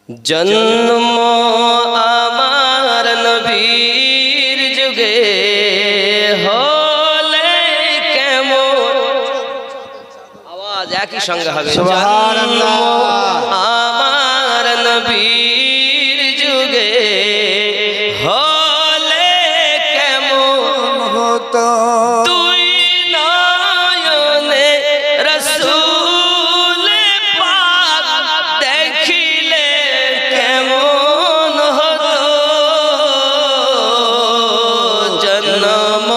জন্ম আমার নবীর যুগে হলে কেমন, আওয়াজ একই সঙ্গে হবে। সুবহানাল্লাহ। আমার নবীর যুগে হলে কেমন হতো, তুই নয়নে রাসূল পাক দেখিলে কেমন হতো। জন্ম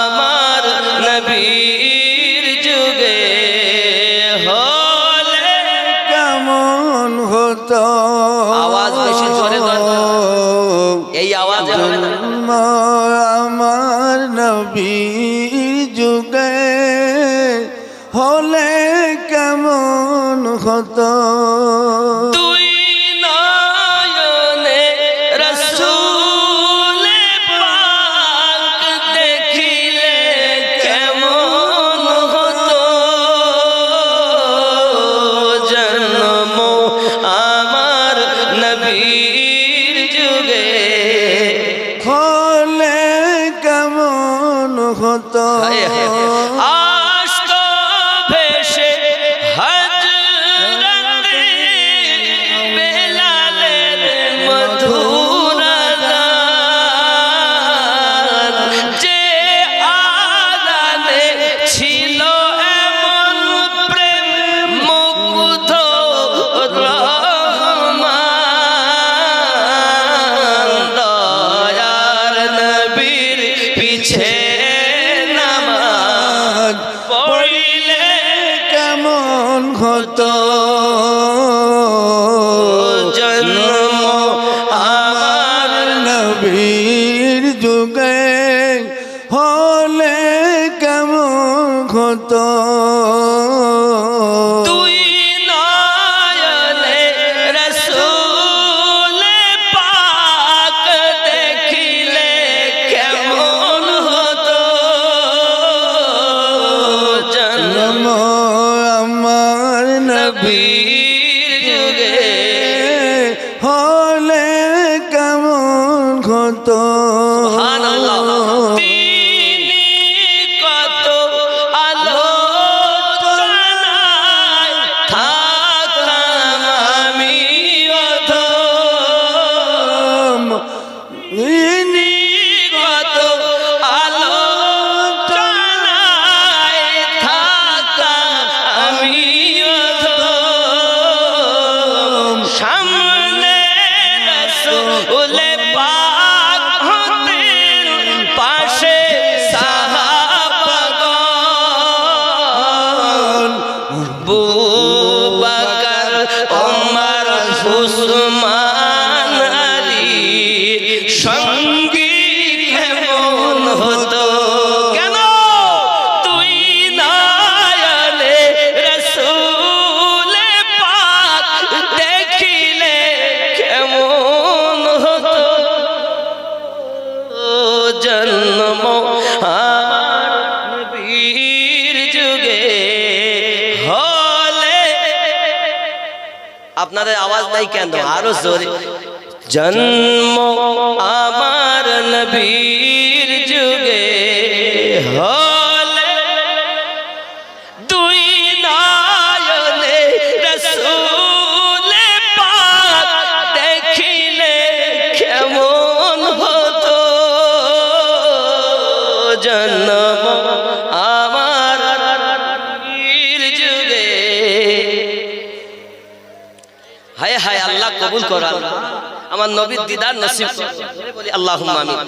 আমার নবীর যুগে হলে কেমন হতো। আওয়াজ বেশি জোরে দরকার, এই আওয়াজ হবে না। আমার নবীর যুগে হলে কেমন হতো, তুই নয়নে রাসূল পাক দেখিলে কেমন হতো। জন্ম আমার নবীর যুগে হলে কেমন হতো। আসতো ভেসে হযরতে বেলালের মধুর আযান, যে আযানে ছিল এমন প্রেম মুগ্ধ রহমান। দয়ার নবীর পিছে নামাজ পড়িলে কেমন হতো। জন্ম আমার নবীর যুগে হলে কেমন হতো, তুই নয়নে রাসূল পাক দেখিলে কেমন হতো। জন্ম আমার নবীর যুগে হলে কেমন হতো। সুবহানাল্লাহ। তিনি কত আলোচনায় থাকতাম আমি অধম, তিনি কত আলোচনায় থাকতাম আমি অধম। সামনে রাসূল পাক হতেন, পাশে সাহাবাগণ, আবু বকর ওমর উসমান আলী সঙ্গী কেমন হতো। কেন, তুই নয়নে রাসূল পাক দেখিলে কেমন হতো। জন্ম আমার নবীর যুগে হলে, আপনাদের আওয়াজ নাই কেন, আরো জোরে। জন্ম আমার নবীর যুগে হলে, দুই নয়নে রাসূল পাক দেখিলে কেমন হতো। জন্ম আমার নবীর যুগে, হায় হায় আল্লাহ কবুল করো, আমার নবীর দিদার নসিব করো। বলি আল্লাহুম্মা আমিন।